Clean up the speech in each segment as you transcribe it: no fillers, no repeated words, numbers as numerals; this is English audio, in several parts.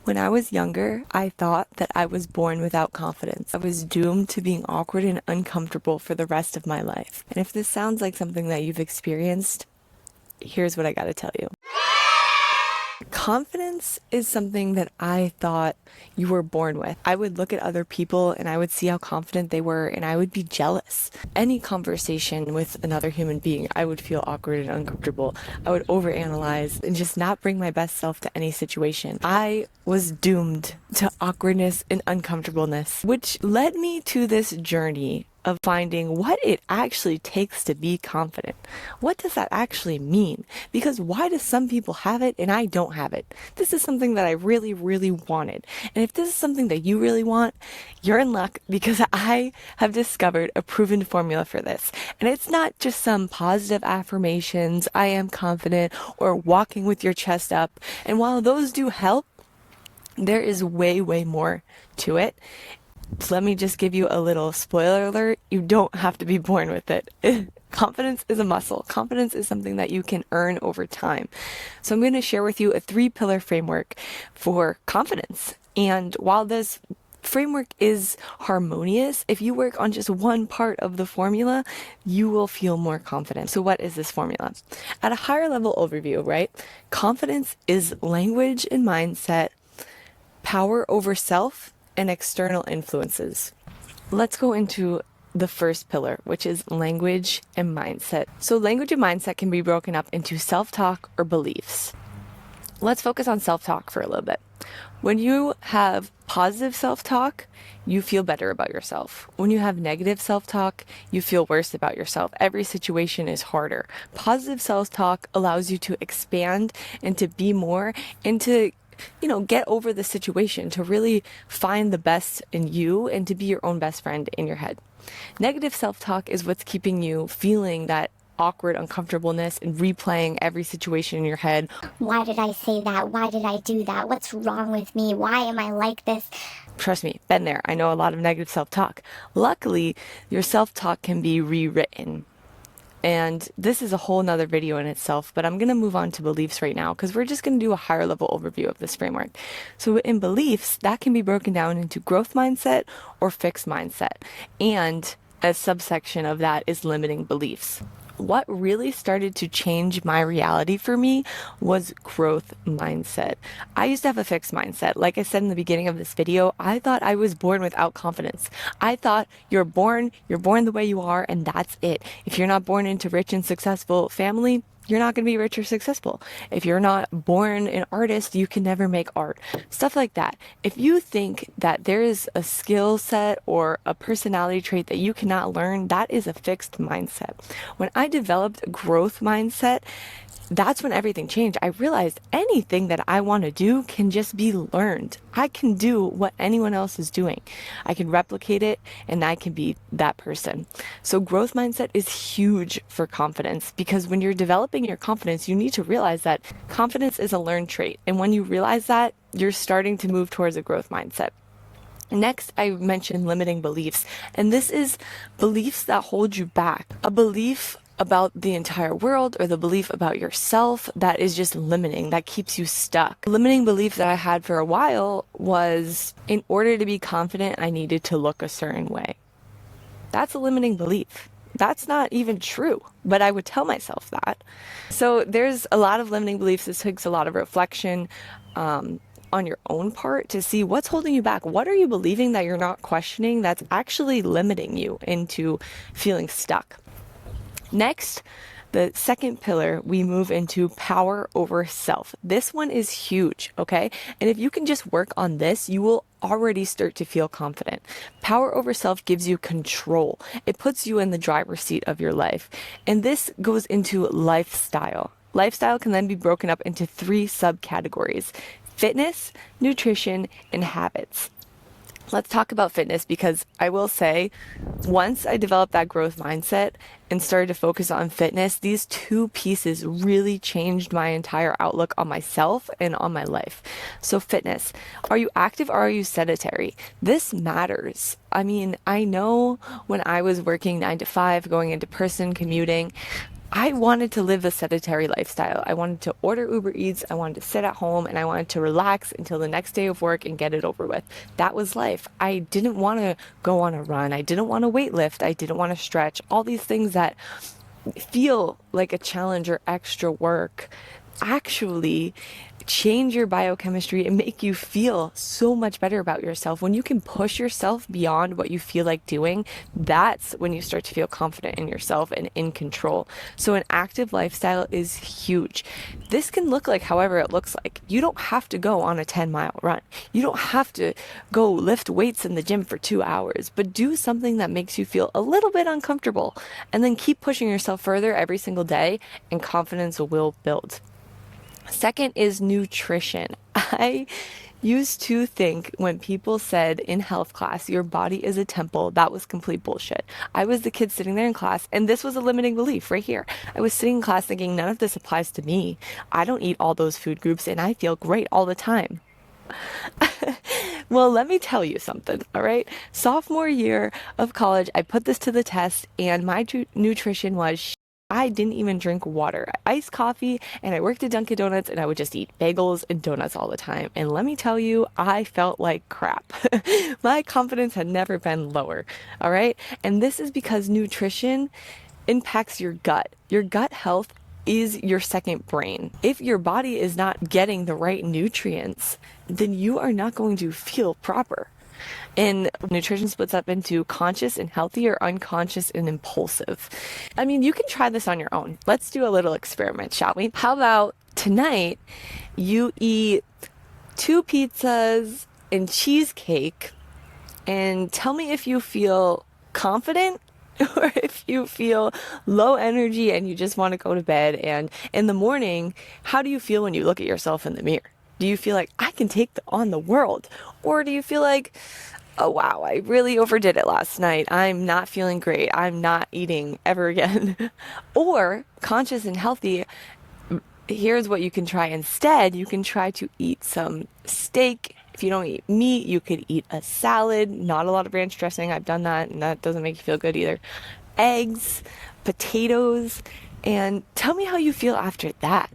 When I was younger, I thought that I was born without confidence. I was doomed to being awkward and uncomfortable for the rest of my life. And if this sounds like something that you've experienced, here's what I gotta tell you. Confidence is something that I thought you were born with. I would look at other people and I would see how confident they were and I would be jealous. Any conversation with another human being, I would feel awkward and uncomfortable. I would overanalyze and just not bring my best self to any situation. I was doomed to awkwardness and uncomfortableness, which led me to this journey of finding what it actually takes to be confident. What does that actually mean? Because why do some people have it and I don't have it? This is something that I really, really wanted. And if this is something that you really want, you're in luck because I have discovered a proven formula for this. And it's not just some positive affirmations, I am confident, or walking with your chest up. And while those do help, there is way, way more to it. So let me just give you a little spoiler alert. You don't have to be born with it. Confidence is a muscle. Confidence is something that you can earn over time. So I'm going to share with you a 3-pillar framework for confidence. And while this framework is harmonious, if you work on just one part of the formula, you will feel more confident. So what is this formula? At a higher level overview, right? Confidence is language and mindset, power over self, and external influences. Let's go into the first pillar, which is language and mindset. So language and mindset can be broken up into self-talk or beliefs. Let's focus on self-talk for a little bit. When you have positive self-talk, you feel better about yourself. When you have negative self-talk, you feel worse about yourself. Every situation is harder. Positive self-talk allows you to expand and to be more and to get over the situation, to really find the best in you and to be your own best friend in your head. Negative self-talk is what's keeping you feeling that awkward uncomfortableness and replaying every situation in your head. Why did I say that? Why did I do that? What's wrong with me? Why am I like this? Trust me, been there. I know a lot of negative self-talk. Luckily, your self-talk can be rewritten. And this is a whole nother video in itself, but I'm going to move on to beliefs right now because we're just going to do a higher level overview of this framework. So in beliefs, that can be broken down into growth mindset or fixed mindset. And a subsection of that is limiting beliefs. What really started to change my reality for me was growth mindset. I used to have a fixed mindset. Like I said in the beginning of this video, I thought I was born without confidence. I thought you're born the way you are, and that's it. If you're not born into rich and successful family, you're not going to be rich or successful. If you're not born an artist, you can never make art. Stuff like that. If you think that there is a skill set or a personality trait that you cannot learn, that is a fixed mindset. When I developed a growth mindset, that's when everything changed. I realized anything that I want to do can just be learned. I can do what anyone else is doing. I can replicate it and I can be that person. So growth mindset is huge for confidence because when you're developing your confidence, you need to realize that confidence is a learned trait. And when you realize that, you're starting to move towards a growth mindset. Next, I mentioned limiting beliefs, and this is beliefs that hold you back. A belief about the entire world or the belief about yourself that is just limiting, that keeps you stuck. The limiting belief that I had for a while was in order to be confident, I needed to look a certain way. That's a limiting belief. That's not even true, but I would tell myself that. So there's a lot of limiting beliefs. This takes a lot of reflection on your own part to see what's holding you back. What are you believing that you're not questioning that's actually limiting you into feeling stuck? Next, the second pillar, we move into power over self. This one is huge, okay? And if you can just work on this, you will already start to feel confident. Power over self gives you control. It puts you in the driver's seat of your life. And this goes into lifestyle. Lifestyle can then be broken up into 3 subcategories: fitness, nutrition, and habits. Let's talk about fitness because I will say, once I developed that growth mindset and started to focus on fitness, these 2 pieces really changed my entire outlook on myself and on my life. So fitness, are you active or are you sedentary? This matters. I mean, I know when I was working 9 to 5, going into person, commuting, I wanted to live a sedentary lifestyle. I wanted to order Uber Eats, I wanted to sit at home, and I wanted to relax until the next day of work and get it over with. That was life. I didn't want to go on a run. I didn't want to weight lift. I didn't want to stretch. All these things that feel like a challenge or extra work actually change your biochemistry and make you feel so much better about yourself. When you can push yourself beyond what you feel like doing, that's when you start to feel confident in yourself and in control. So an active lifestyle is huge. This can look like however it looks like. You don't have to go on a 10-mile run. You don't have to go lift weights in the gym for 2 hours, but do something that makes you feel a little bit uncomfortable and then keep pushing yourself further every single day, and confidence will build. Second is nutrition. I used to think when people said in health class, your body is a temple, that was complete bullshit. I was the kid sitting there in class, and this was a limiting belief right here. I was sitting in class thinking, none of this applies to me. I don't eat all those food groups, and I feel great all the time. Well, let me tell you something, all right? Sophomore year of college, I put this to the test, and my nutrition was I didn't even drink water, iced coffee, and I worked at Dunkin' Donuts and I would just eat bagels and donuts all the time. And let me tell you, I felt like crap. My confidence had never been lower, all right? And this is because nutrition impacts your gut. Your gut health is your second brain. If your body is not getting the right nutrients, then you are not going to feel proper. And nutrition splits up into conscious and healthy, or unconscious and impulsive. I mean, you can try this on your own. Let's do a little experiment, shall we? How about tonight you eat 2 pizzas and cheesecake and tell me if you feel confident or if you feel low energy and you just want to go to bed. And in the morning, how do you feel when you look at yourself in the mirror? Do you feel like I can take on the world? Or do you feel like, oh wow, I really overdid it last night. I'm not feeling great. I'm not eating ever again. Or conscious and healthy, here's what you can try instead. You can try to eat some steak. If you don't eat meat, you could eat a salad, not a lot of ranch dressing. I've done that, and that doesn't make you feel good either. Eggs, potatoes, and tell me how you feel after that.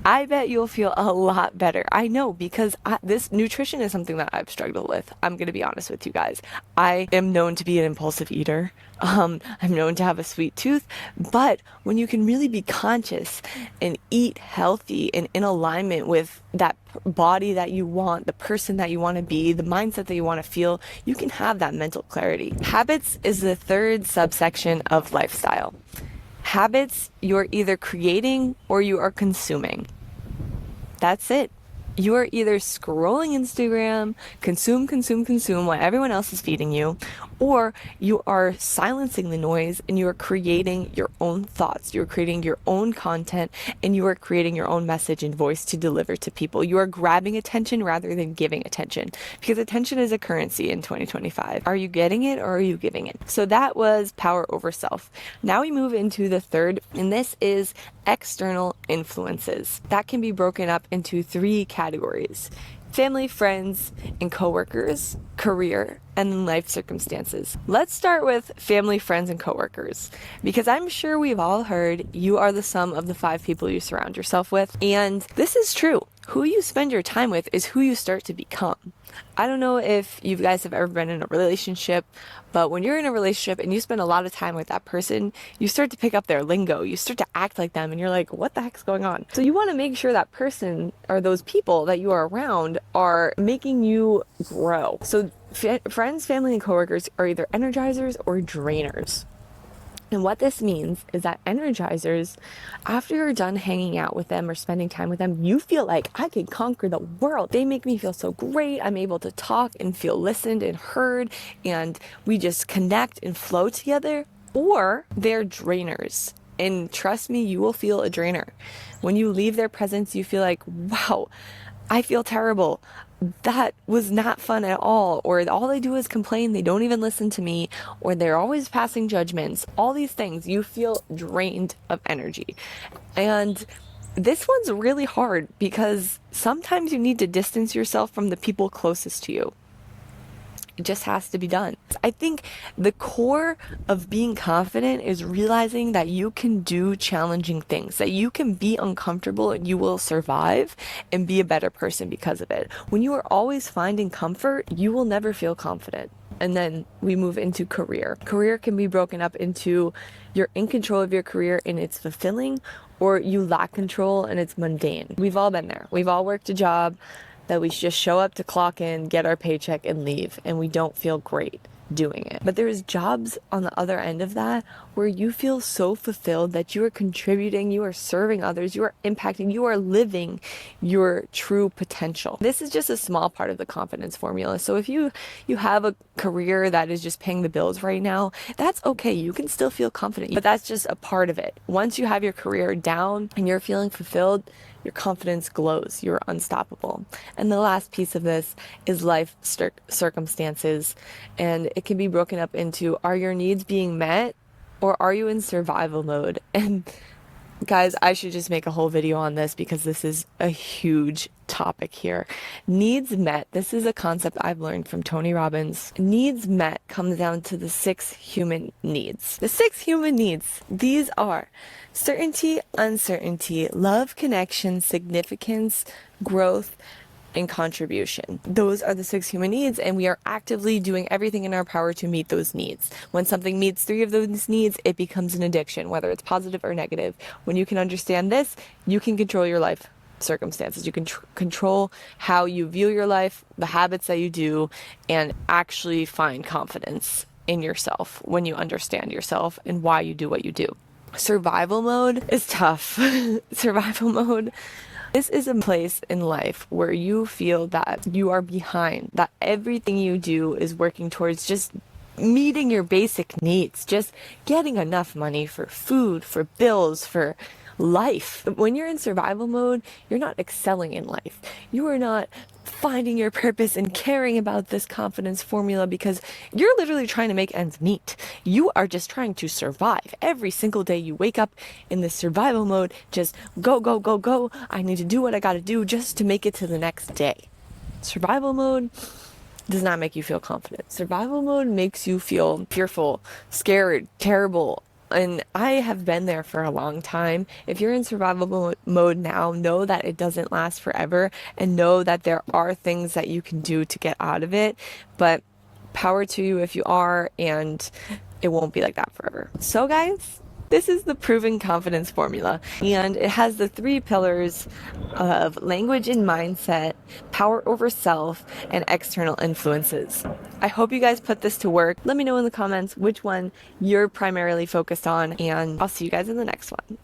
I bet you'll feel a lot better. I know because this nutrition is something that I've struggled with. I'm going to be honest with you guys. I am known to be an impulsive eater. I'm known to have a sweet tooth, but when you can really be conscious and eat healthy and in alignment with that body that you want, the person that you want to be, the mindset that you want to feel, you can have that mental clarity. Habits is the third subsection of lifestyle. Habits, you're either creating or you are consuming. That's it. You are either scrolling Instagram, consume what everyone else is feeding you, or you are silencing the noise and you are creating your own thoughts. You're creating your own content and you are creating your own message and voice to deliver to people. You are grabbing attention rather than giving attention, because attention is a currency in 2025. Are you getting it or are you giving it? So that was power over self. Now we move into the third, and this is external influences. That can be broken up into 3 categories: family, friends, and coworkers, career, and then life circumstances. Let's start with family, friends, and coworkers, because I'm sure we've all heard you are the sum of the 5 people you surround yourself with. And this is true. Who you spend your time with is who you start to become. I don't know if you guys have ever been in a relationship, but when you're in a relationship and you spend a lot of time with that person, you start to pick up their lingo. You start to act like them and you're like, what the heck's going on? So you want to make sure that person or those people that you are around are making you grow. So friends, family, and coworkers are either energizers or drainers. And what this means is that energizers, after you're done hanging out with them or spending time with them, you feel like I can conquer the world. They make me feel so great. I'm able to talk and feel listened and heard, and we just connect and flow together. Or they're drainers. And trust me, you will feel a drainer. When you leave their presence, you feel like, wow, I feel terrible. That was not fun at all. Or all they do is complain. They don't even listen to me. Or they're always passing judgments. All these things, you feel drained of energy. And this one's really hard because sometimes you need to distance yourself from the people closest to you. It just has to be done. I think the core of being confident is realizing that you can do challenging things, that you can be uncomfortable and you will survive and be a better person because of it. When you are always finding comfort, you will never feel confident. And then we move into career. Career can be broken up into you're in control of your career and it's fulfilling, or you lack control and it's mundane. We've all been there. We've all worked a job that we just show up to clock in, get our paycheck, and leave, and we don't feel great doing it. But there's jobs on the other end of that where you feel so fulfilled that you are contributing, you are serving others, you are impacting, you are living your true potential. This is just a small part of the confidence formula. So if you have a career that is just paying the bills right now, that's okay. You can still feel confident, but that's just a part of it. Once you have your career down and you're feeling fulfilled, your confidence glows. You're unstoppable. And the last piece of this is life circumstances. And it can be broken up into, are your needs being met or are you in survival mode? And guys, I should just make a whole video on this because this is a huge topic here. Needs met. This is a concept I've learned from Tony Robbins. Needs met comes down to the 6 human needs. The 6 human needs. These are certainty, uncertainty, love, connection, significance, growth, and contribution. Those are the 6 human needs, and we are actively doing everything in our power to meet those needs. When something meets 3 of those needs, it becomes an addiction, whether it's positive or negative. When you can understand this, you can control your life circumstances. You can control how you view your life, the habits that you do, and actually find confidence in yourself when you understand yourself and why you do what you do. Survival mode is tough. Survival mode. This is a place in life where you feel that you are behind, that everything you do is working towards just meeting your basic needs, just getting enough money for food, for bills, for life. When you're in survival mode, you're not excelling in life. You are not finding your purpose and caring about this confidence formula because you're literally trying to make ends meet. You are just trying to survive. Every single day you wake up in this survival mode, just go, go, go, go. I need to do what I gotta do just to make it to the next day. Survival mode does not make you feel confident. Survival mode makes you feel fearful, scared, terrible. And I have been there for a long time. If you're in survival mode now, know that it doesn't last forever and know that there are things that you can do to get out of it. But power to you if you are, and it won't be like that forever. So guys, this is the proven confidence formula, and it has the 3 pillars of language and mindset, power over self, and external influences. I hope you guys put this to work. Let me know in the comments which one you're primarily focused on, and I'll see you guys in the next one.